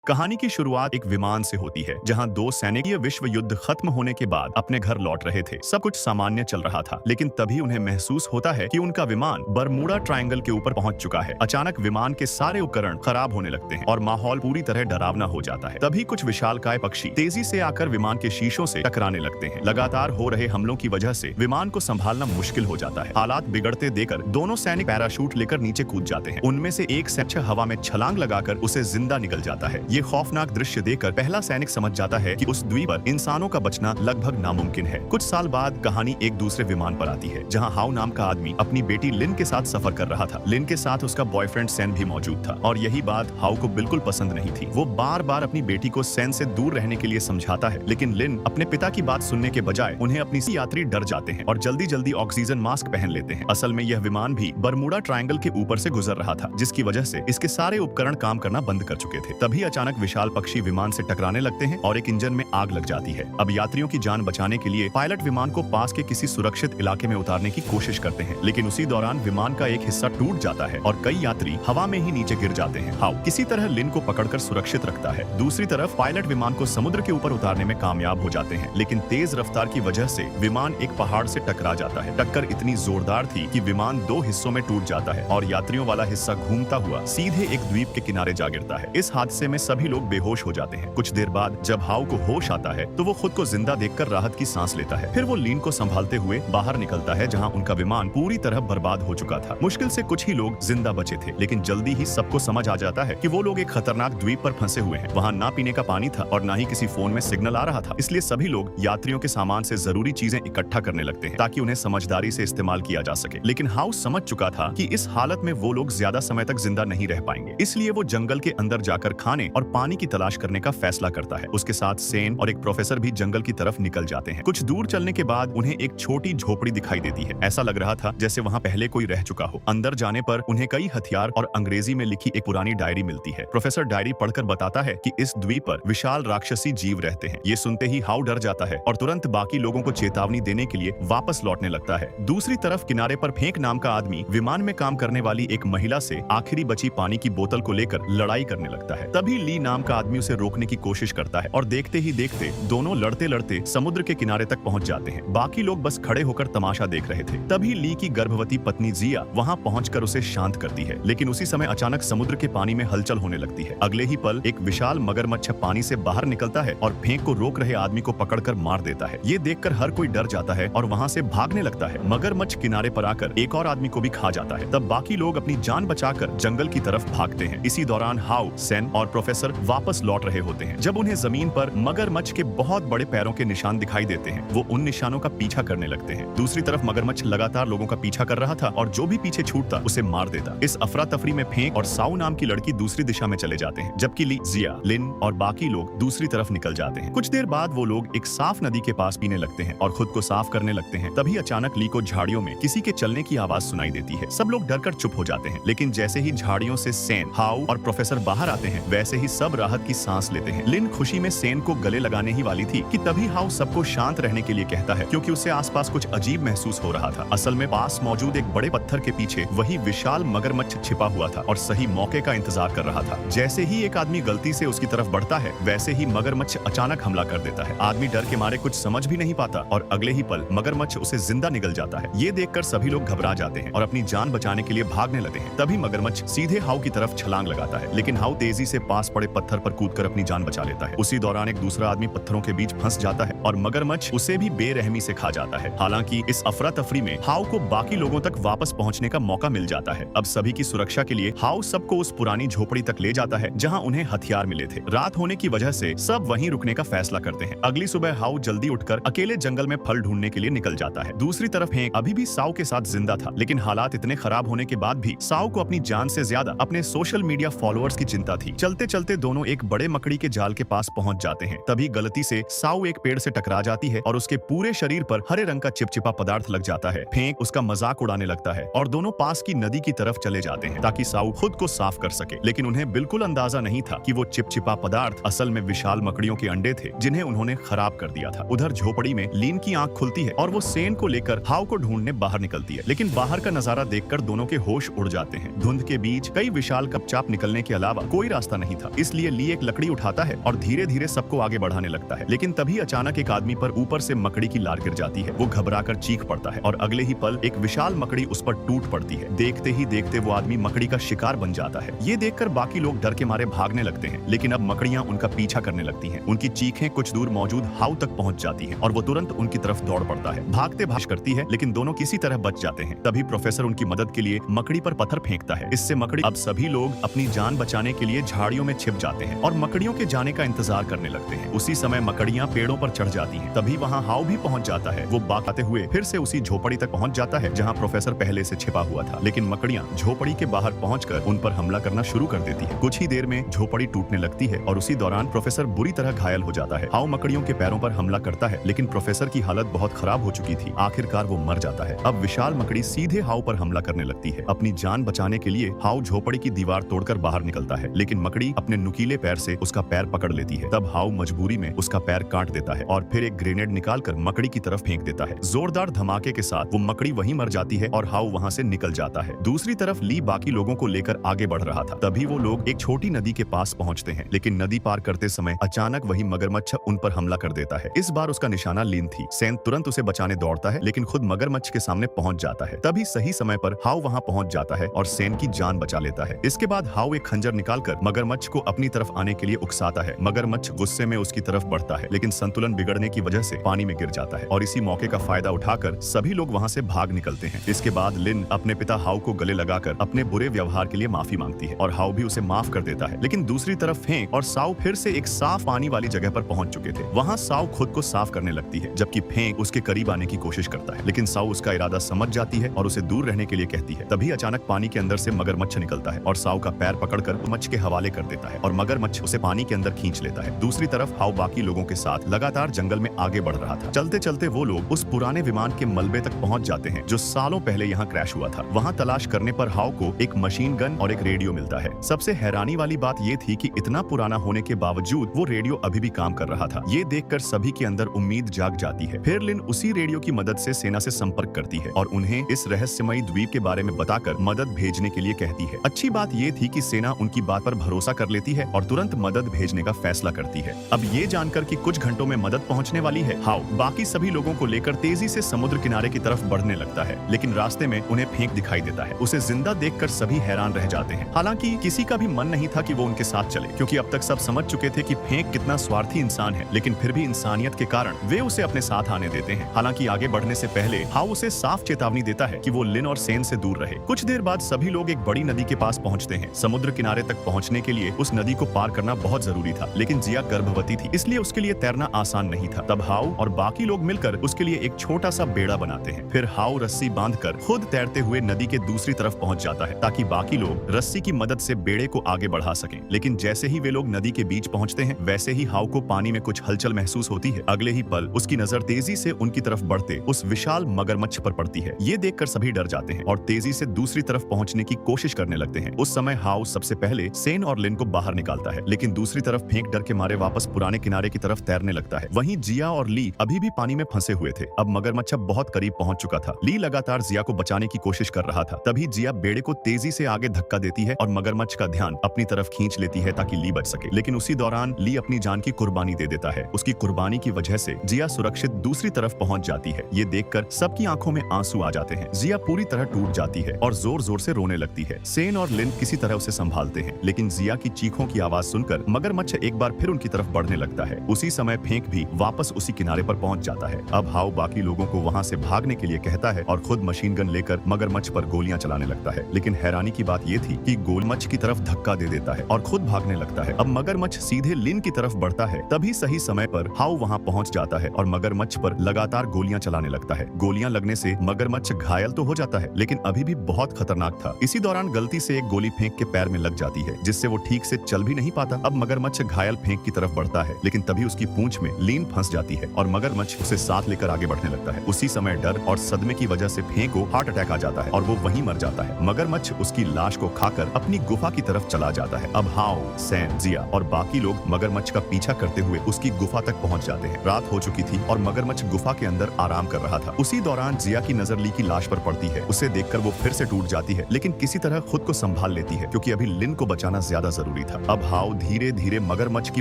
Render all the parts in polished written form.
कहानी की शुरुआत एक विमान से होती है जहां दो सैनिक विश्व युद्ध खत्म होने के बाद अपने घर लौट रहे थे। सब कुछ सामान्य चल रहा था, लेकिन तभी उन्हें महसूस होता है कि उनका विमान बरमूडा ट्रायंगल के ऊपर पहुंच चुका है। अचानक विमान के सारे उपकरण खराब होने लगते हैं और माहौल पूरी तरह डरावना हो जाता है। तभी कुछ विशालकाय पक्षी तेजी से आकर विमान के शीशों से टकराने लगते हैं। लगातार हो रहे हमलों की वजह से विमान को संभालना मुश्किल हो जाता है। हालात बिगड़ते देखकर दोनों सैनिक पैराशूट लेकर नीचे कूद जाते हैं। उनमें से एक सैनिक हवा में छलांग लगाकर उसे जिंदा निकल जाता है। ये खौफनाक दृश्य देखकर पहला सैनिक समझ जाता है कि उस द्वीप पर इंसानों का बचना लगभग नामुमकिन है। कुछ साल बाद कहानी एक दूसरे विमान पर आती है जहां हाउ नाम का आदमी अपनी बेटी लिन के साथ सफर कर रहा था। लिन के साथ उसका बॉयफ्रेंड सेन भी मौजूद था और यही बात हाउ को बिल्कुल पसंद नहीं थी। वो बार बार अपनी बेटी को सेन से दूर रहने के लिए समझाता है, लेकिन लिन अपने पिता की बात सुनने के बजाय उन्हें अपनी यात्री डर जाते हैं और जल्दी जल्दी ऑक्सीजन मास्क पहन लेते हैं। असल में यह विमान भी बरमूडा ट्रायंगल के ऊपर से गुजर रहा था, जिसकी वजह से इसके सारे उपकरण काम करना बंद कर चुके थे। तभी अचानक विशाल पक्षी विमान से टकराने लगते हैं और एक इंजन में आग लग जाती है। अब यात्रियों की जान बचाने के लिए पायलट विमान को पास के किसी सुरक्षित इलाके में उतारने की कोशिश करते हैं, लेकिन उसी दौरान विमान का एक हिस्सा टूट जाता है और कई यात्री हवा में ही नीचे गिर जाते हैं। हाउ किसी तरह लिन को पकड़कर सुरक्षित रखता है। दूसरी तरफ पायलट विमान को समुद्र के ऊपर उतारने में कामयाब हो जाते हैं, लेकिन तेज रफ्तार की वजह से विमान एक पहाड़ से टकरा जाता है। टक्कर इतनी जोरदार थी कि विमान दो हिस्सों में टूट जाता है और यात्रियों वाला हिस्सा घूमता हुआ सीधे एक द्वीप के किनारे जा गिरता है। इस हादसे में सभी लोग बेहोश हो जाते हैं। कुछ देर बाद जब हाउ को होश आता है तो वो खुद को जिंदा देखकर राहत की सांस लेता है। फिर वो लीन को संभालते हुए बाहर निकलता है जहां उनका विमान पूरी तरह बर्बाद हो चुका था। मुश्किल से कुछ ही लोग जिंदा बचे थे, लेकिन जल्दी ही सबको समझ आ जाता है कि वो लोग एक खतरनाक द्वीप पर फंसे हुए हैं। वहां ना पीने का पानी था और ना ही किसी फोन में सिग्नल आ रहा था। इसलिए सभी लोग यात्रियों के सामान से जरूरी चीजें इकट्ठा करने लगते हैं ताकि उन्हें समझदारी से इस्तेमाल किया जा सके। लेकिन हाउ समझ चुका था कि इस हालत में वो लोग ज्यादा समय तक जिंदा नहीं रह पाएंगे, इसलिए वो जंगल के अंदर जाकर खाने और पानी की तलाश करने का फैसला करता है। उसके साथ सेन और एक प्रोफेसर भी जंगल की तरफ निकल जाते हैं। कुछ दूर चलने के बाद उन्हें एक छोटी झोपड़ी दिखाई देती है। ऐसा लग रहा था जैसे वहां पहले कोई रह चुका हो। अंदर जाने पर उन्हें कई हथियार और अंग्रेजी में लिखी एक पुरानी डायरी मिलती है। प्रोफेसर डायरी पढ़कर बताता है कि इस द्वीप पर विशाल राक्षसी जीव रहते हैं। ये सुनते ही हाउ डर जाता है और तुरंत बाकी लोगों को चेतावनी देने के लिए वापस लौटने लगता है। दूसरी तरफ किनारे पर फेंक नाम का आदमी विमान में काम करने वाली एक महिला से आखिरी बची पानी की बोतल को लेकर लड़ाई करने लगता है। तभी ली नाम का आदमी उसे रोकने की कोशिश करता है और देखते ही देखते दोनों लड़ते लड़ते समुद्र के किनारे तक पहुंच जाते हैं। बाकी लोग बस खड़े होकर तमाशा देख रहे थे। तभी ली की गर्भवती पत्नी जिया वहां पहुंचकर उसे शांत करती है, लेकिन उसी समय अचानक समुद्र के पानी में हलचल होने लगती है। अगले ही पल एक विशाल मगरमच्छ पानी से बाहर निकलता है और फेंक को रोक रहे आदमी को पकड़कर मार देता है। ये देखकर हर कोई डर जाता है और वहां से भागने लगता है। मगरमच्छ किनारे पर आकर एक और आदमी को भी खा जाता है। तब बाकी लोग अपनी जान बचाकर जंगल की तरफ भागते हैं। इसी दौरान हाउ, सेन और प्रोफेसर वापस लौट रहे होते हैं। जब उन्हें जमीन पर मगरमच्छ के बहुत बड़े पैरों के निशान दिखाई देते हैं, वो उन निशानों का पीछा करने लगते हैं। दूसरी तरफ मगरमच्छ लगातार लोगों का पीछा कर रहा था और जो भी पीछे छूटता उसे मार देता। इस अफरा तफरी में फेंक और साउ नाम की लड़की दूसरी दिशा में चले जाते हैं, जबकि ली, जिया, लिन और बाकी लोग दूसरी तरफ निकल जाते हैं। कुछ देर बाद वो लोग एक साफ नदी के पास पीने लगते हैं और खुद को साफ करने लगते हैं। तभी अचानक ली को झाड़ियों में किसी के चलने की आवाज सुनाई देती है। सब लोग डरकर चुप हो जाते हैं, लेकिन जैसे ही झाड़ियों से सेन, हाउ और प्रोफेसर बाहर आते हैं, वैसे ही सब राहत की सांस लेते हैं। लिन खुशी में सेन को गले लगाने ही वाली थी कि तभी हाउ सबको शांत रहने के लिए कहता है, क्योंकि उसे आसपास कुछ अजीब महसूस हो रहा था। असल में पास मौजूद एक बड़े पत्थर के पीछे वही विशाल मगरमच्छ छिपा हुआ था और सही मौके का इंतजार कर रहा था। जैसे ही एक आदमी गलती से उसकी तरफ बढ़ता है, वैसे ही मगरमच्छ अचानक हमला कर देता है। आदमी डर के मारे कुछ समझ भी नहीं पाता और अगले ही पल मगरमच्छ उसे जिंदा निगल जाता है। ये देखकर सभी लोग घबरा जाते हैं और अपनी जान बचाने के लिए भागने लगते हैं। तभी मगरमच्छ सीधे हाउ की तरफ छलांग लगाता है, लेकिन हाउ तेजी से पास पड़े पत्थर पर कूदकर अपनी जान बचा लेता है। उसी दौरान एक दूसरा आदमी पत्थरों के बीच फंस जाता है और मगरमच्छ उसे भी बेरहमी से खा जाता है। हालांकि इस अफरा तफरी में हाउ को बाकी लोगों तक वापस पहुंचने का मौका मिल जाता है। अब सभी की सुरक्षा के लिए हाउ सबको उस पुरानी झोपड़ी तक ले जाता है जहां उन्हें हथियार मिले थे। रात होने की वजह से सब वहीं रुकने का फैसला करते हैं। अगली सुबह हाउ जल्दी उठकर अकेले जंगल में फल ढूंढने के लिए निकल जाता है। दूसरी तरफ हेंक अभी भी साउ के साथ जिंदा था, लेकिन हालात इतने खराब होने के बाद भी साउ को अपनी जान से ज्यादा अपने सोशल मीडिया फॉलोअर्स की चिंता थी। चलते चलते दोनों एक बड़े मकड़ी के जाल के पास पहुंच जाते हैं। तभी गलती से साउ एक पेड़ से टकरा जाती है और उसके पूरे शरीर पर हरे रंग का चिपचिपा पदार्थ लग जाता है। फेंक उसका मजाक उड़ाने लगता है और दोनों पास की नदी की तरफ चले जाते हैं ताकि साउ खुद को साफ कर सके, लेकिन उन्हें बिल्कुल अंदाजा नहीं था कि वो चिपचिपा पदार्थ असल में विशाल मकड़ियों के अंडे थे जिन्हें उन्होंने खराब कर दिया था। उधर झोपड़ी में लीन की आंख खुलती है और वो सेन को लेकर हाउ को ढूंढने बाहर निकलती है, लेकिन बाहर का नजारा देखकर दोनों के होश उड़ जाते हैं। धुंध के बीच कई विशाल कपचाप निकलने के अलावा कोई रास्ता नहीं था। था, इसलिए ली एक लकड़ी उठाता है और धीरे धीरे सबको आगे बढ़ाने लगता है। लेकिन तभी अचानक एक आदमी पर ऊपर से मकड़ी की लार गिर जाती है। वो घबराकर चीख पड़ता है और अगले ही पल एक विशाल मकड़ी उस पर टूट पड़ती है। देखते ही देखते वो आदमी मकड़ी का शिकार बन जाता है। ये देखकर बाकी लोग डर के मारे भागने लगते हैं, लेकिन अब मकड़ियां उनका पीछा करने लगती हैं। उनकी चीखें कुछ दूर मौजूद हाउ तक पहुंच जाती हैं और वो तुरंत उनकी तरफ दौड़ पड़ता है। भागते भाग करती है, लेकिन दोनों किसी तरह बच जाते हैं। तभी प्रोफेसर उनकी मदद के लिए मकड़ी पर पत्थर फेंकता है। इससे मकड़ी अब सभी लोग अपनी जान बचाने के लिए झाड़ियों में छिप जाते हैं और मकड़ियों के जाने का इंतजार करने लगते हैं। उसी समय मकड़ियां पेड़ों पर चढ़ जाती हैं। तभी वहां हाउ भी पहुंच जाता है। वो बागाते हुए फिर से उसी झोपड़ी तक पहुंच जाता है जहां प्रोफेसर पहले से छिपा हुआ था। लेकिन मकड़ियां झोपड़ी के बाहर पहुंचकर उन पर हमला करना शुरू कर देती है। कुछ ही देर में झोपड़ी टूटने लगती है और उसी दौरान प्रोफेसर बुरी तरह घायल हो जाता है। हाउ मकड़ियों के पैरों पर हमला करता है, लेकिन प्रोफेसर की हालत बहुत खराब हो चुकी थी। आखिरकार वो मर जाता है। अब विशाल मकड़ी सीधे हाउ पर हमला करने लगती है। अपनी जान बचाने के लिए हाउ झोपड़ी की दीवार तोड़कर बाहर निकलता है, लेकिन मकड़ी अपने नुकीले पैर से उसका पैर पकड़ लेती है। तब हाउ मजबूरी में उसका पैर काट देता है और फिर एक ग्रेनेड निकालकर मकड़ी की तरफ फेंक देता है। जोरदार धमाके के साथ वो मकड़ी वहीं मर जाती है और हाउ वहां से निकल जाता है। दूसरी तरफ ली बाकी लोगों को लेकर आगे बढ़ रहा था। तभी वो लोग एक छोटी नदी के पास पहुंचते हैं, लेकिन नदी पार करते समय अचानक वही मगरमच्छ उन पर हमला कर देता है। इस बार उसका निशाना लिन थी। सैन तुरंत उसे बचाने दौड़ता है, लेकिन खुद मगरमच्छ के सामने पहुंच जाता है। तभी सही समय पर हाउ वहां पहुंच जाता है और सैन की जान बचा लेता है। इसके बाद हाउ एक खंजर निकालकर मगरमच्छ को अपनी तरफ आने के लिए उकसाता है। मगरमच्छ गुस्से में उसकी तरफ बढ़ता है, लेकिन संतुलन बिगड़ने की वजह से पानी में गिर जाता है और इसी मौके का फायदा उठाकर सभी लोग वहां से भाग निकलते हैं। इसके बाद लिन अपने पिता हाउ को गले लगाकर अपने बुरे व्यवहार के लिए माफी मांगती है और हाउ भी उसे माफ कर देता है। लेकिन दूसरी तरफ फेंक और साउ फिर से एक साफ पानी वाली जगह पर पहुंच चुके थे। वहां साउ खुद को साफ करने लगती है, जबकि फेंक उसके करीब आने की कोशिश करता है, लेकिन साउ उसका इरादा समझ जाती है और उसे दूर रहने के लिए कहती है। तभी अचानक पानी के अंदर से मगरमच्छ निकलता है और साउ का पैर पकड़कर मच्छ के हवाले कर देता है और मगरमच्छ उसे पानी के अंदर खींच लेता है। दूसरी तरफ हाउ बाकी लोगों के साथ लगातार जंगल में आगे बढ़ रहा था। चलते चलते वो लोग उस पुराने विमान के मलबे तक पहुंच जाते हैं जो सालों पहले यहाँ क्रैश हुआ था। वहाँ तलाश करने पर हाउ को एक मशीन गन और एक रेडियो मिलता है। सबसे हैरानी वाली बात ये थी कि इतना पुराना होने के बावजूद वो रेडियो अभी भी काम कर रहा था। ये देखकर सभी के अंदर उम्मीद जाग जाती है। फिर लिन उसी रेडियो की मदद से सेना से संपर्क करती है और उन्हें इस रहस्यमयी द्वीप के बारे में बताकर मदद भेजने के लिए कहती है। अच्छी बात ये थी कि सेना उनकी बात पर भरोसा कर लेती है और तुरंत मदद भेजने का फैसला करती है। अब ये जानकर कि कुछ घंटों में मदद पहुंचने वाली है, हाउ बाकी सभी लोगों को लेकर तेजी से समुद्र किनारे की तरफ बढ़ने लगता है, लेकिन रास्ते में उन्हें फेंक दिखाई देता है। उसे जिंदा देखकर सभी हैरान रह जाते हैं। हालांकि किसी का भी मन नहीं था कि वो उनके साथ चले, क्योंकि अब तक सब समझ चुके थे कि फेंक कितना स्वार्थी इंसान है, लेकिन फिर भी इंसानियत के कारण वे उसे अपने साथ आने देते हैं। हालांकि आगे बढ़ने से पहले हाउ उसे साफ चेतावनी देता है कि वो लिन और सेन से दूर रहे। कुछ देर बाद सभी लोग एक बड़ी नदी के पास पहुंचते हैं। समुद्र किनारे तक पहुंचने के लिए उस नदी को पार करना बहुत जरूरी था, लेकिन जिया गर्भवती थी, इसलिए उसके लिए तैरना आसान नहीं था। तब हाउ और बाकी लोग मिलकर उसके लिए एक छोटा सा बेड़ा बनाते हैं। फिर हाउ रस्सी बांधकर खुद तैरते हुए नदी के दूसरी तरफ पहुंच जाता है ताकि बाकी लोग रस्सी की मदद से बेड़े को आगे बढ़ा सकें। लेकिन जैसे ही वे लोग नदी के बीच पहुंचते हैं, वैसे ही हाउ को पानी में कुछ हलचल महसूस होती है। अगले ही पल उसकी नजर तेजी से उनकी तरफ बढ़ते उस विशाल मगरमच्छ पर पड़ती है। ये देखकर सभी डर जाते हैं और तेजी से दूसरी तरफ पहुंचने की कोशिश करने लगते हैं। उस समय हाउ सबसे पहले सेन और लिन को बाहर निकालता है, लेकिन दूसरी तरफ फेंक डर के मारे वापस पुराने किनारे की तरफ तैरने लगता है। वहीं जिया और ली अभी भी पानी में फंसे हुए थे। अब मगरमच्छ बहुत करीब पहुंच चुका था। ली लगातार जिया को बचाने की कोशिश कर रहा था। तभी जिया बेड़े को तेजी से आगे धक्का देती है और मगरमच्छ का ध्यान अपनी तरफ खींच लेती है ताकि ली बच सके। लेकिन उसी दौरान ली अपनी जान की कुर्बानी दे देता है। उसकी कुर्बानी की वजह से जिया सुरक्षित दूसरी तरफ पहुंच जाती है। ये देखकर सबकी आंखों में आंसू आ जाते हैं। जिया पूरी तरह टूट जाती है और जोर जोर से रोने लगती है। सेन और लिन किसी तरह उसे संभालते हैं, लेकिन जिया की चीखों की आवाज सुनकर मगरमच्छ एक बार फिर उनकी तरफ बढ़ने लगता है। उसी समय फेंक भी वापस उसी किनारे पर पहुंच जाता है। अब हाउ बाकी लोगों को वहां से भागने के लिए कहता है और खुद मशीन गन लेकर मगरमच्छ पर गोलियां चलाने लगता है। लेकिन हैरानी की बात यह थी कि गोलमच्छ की तरफ धक्का दे देता है और खुद भागने लगता है। अब मगरमच्छ सीधे लिन की तरफ बढ़ता है। तभी सही समय पर हाउ वहां पहुंच जाता है और मगरमच्छ पर लगातार गोलियां चलाने लगता है। गोलियां लगने से मगरमच्छ घायल तो हो जाता है, लेकिन अभी भी बहुत खतरनाक था। इसी दौरान गलती से एक गोली फेंक के पैर में लग जाती है, जिससे वो ठीक से चल भी नहीं पाता। अब मगरमच्छ घायल फेंक की तरफ बढ़ता है, लेकिन तभी उसकी पूंछ में लीन फंस जाती है और मगरमच्छ उसे साथ लेकर आगे बढ़ने लगता है। उसी समय डर और सदमे की वजह से फेंक को हार्ट अटैक आ जाता है और वो वहीं मर जाता है। मगरमच्छ उसकी लाश को खाकर अपनी गुफा की तरफ चला जाता है। अब हाउ, सैम, जिया और बाकी लोग मगरमच्छ का पीछा करते हुए उसकी गुफा तक पहुंच जाते हैं। रात हो चुकी थी और मगरमच्छ गुफा के अंदर आराम कर रहा था। उसी दौरान जिया की नजर ली की लाश पर पड़ती है। उसे देखकर वो फिर से टूट जाती है, लेकिन किसी तरह खुद को संभाल लेती है, क्योंकि अभी लिन को बचाना ज्यादा जरूरी जरूरी था। अब हाउ धीरे धीरे मगरमच्छ की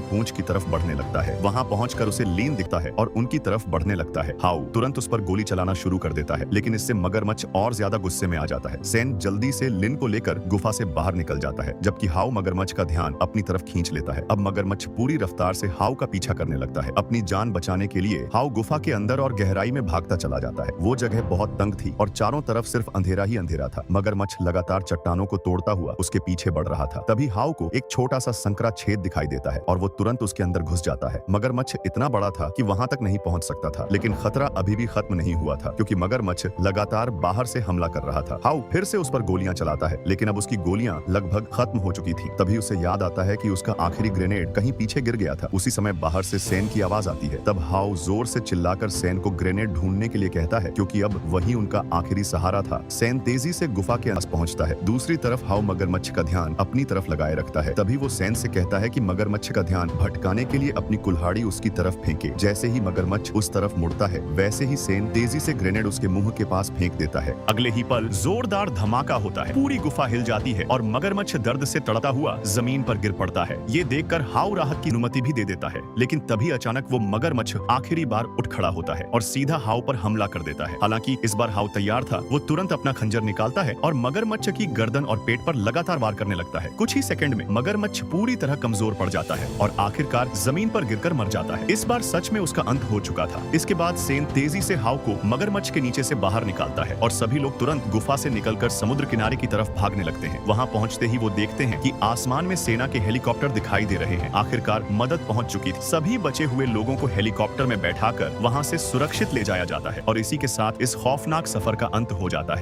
पूंछ की तरफ बढ़ने लगता है। वहां पहुंचकर उसे लीन दिखता है और उनकी तरफ बढ़ने लगता है। हाउ तुरंत उस पर गोली चलाना शुरू कर देता है, लेकिन इससे मगरमच्छ और ज्यादा गुस्से में आ जाता है। सेन जल्दी से लिन को लेकर गुफा से बाहर निकल जाता है, जबकि हाउ मगरमच्छ का ध्यान अपनी तरफ खींच लेता है। अब मगरमच्छ पूरी रफ्तार से हाउ का पीछा करने लगता है। अपनी जान बचाने के लिए हाउ गुफा के अंदर और गहराई में भागता चला जाता है। वो जगह बहुत तंग थी और चारों तरफ सिर्फ अंधेरा ही अंधेरा था। मगरमच्छ लगातार चट्टानों को तोड़ता हुआ उसके पीछे बढ़ रहा था। तभी हाउ को एक छोटा सा संकरा छेद दिखाई देता है और वो तुरंत उसके अंदर घुस जाता है। मगरमच्छ इतना बड़ा था कि वहां तक नहीं पहुंच सकता था, लेकिन खतरा अभी भी खत्म नहीं हुआ था, क्योंकि मगरमच्छ लगातार बाहर से हमला कर रहा था। हाउ फिर से उस पर गोलियां चलाता है, लेकिन अब उसकी गोलियां लगभग खत्म हो चुकी थी। तभी उसे याद आता है कि उसका आखिरी ग्रेनेड कहीं पीछे गिर गया था। उसी समय बाहर से सेन की आवाज आती है। तब हाउ जोर से चिल्लाकर सेन को ग्रेनेड ढूंढने के लिए कहता है, क्योंकि अब वही उनका आखिरी सहारा था। सेन तेजी से गुफा के पास पहुंचता है। दूसरी तरफ हाउ मगरमच्छ का ध्यान अपनी तरफ लगाए रखता है। तभी वो सेन से कहता है कि मगरमच्छ का ध्यान भटकाने के लिए अपनी कुल्हाड़ी उसकी तरफ फेंके। जैसे ही मगरमच्छ उस तरफ मुड़ता है, वैसे ही सेन तेजी से ग्रेनेड उसके मुंह के पास फेंक देता है। अगले ही पल जोरदार धमाका होता है। पूरी गुफा हिल जाती है और मगरमच्छ दर्द से तड़पता हुआ जमीन पर गिर पड़ता है। ये देखकर हाउ राहत की अनुमति भी दे देता है, लेकिन तभी अचानक वो मगरमच्छ आखिरी बार उठ खड़ा होता है और सीधा हाउ पर हमला कर देता है। हालांकि इस बार हाउ तैयार था। वो तुरंत अपना खंजर निकालता है और मगरमच्छ की गर्दन और पेट पर लगातार वार करने लगता है। कुछ ही सेकंड में मगरमच्छ पूरी तरह कमजोर पड़ जाता है और आखिरकार जमीन पर गिरकर मर जाता है। इस बार सच में उसका अंत हो चुका था। इसके बाद सेन तेजी से हाउ को मगरमच्छ के नीचे से बाहर निकालता है और सभी लोग तुरंत गुफा से निकलकर समुद्र किनारे की तरफ भागने लगते हैं। वहां पहुंचते ही वो देखते हैं कि आसमान में सेना के हेलीकॉप्टर दिखाई दे रहे हैं। आखिरकार मदद पहुंच चुकी थी। सभी बचे हुए लोगों को हेलीकॉप्टर में बैठाकर वहां से सुरक्षित ले जाया जाता है और इसी के साथ इस खौफनाक सफर का अंत हो जाता है।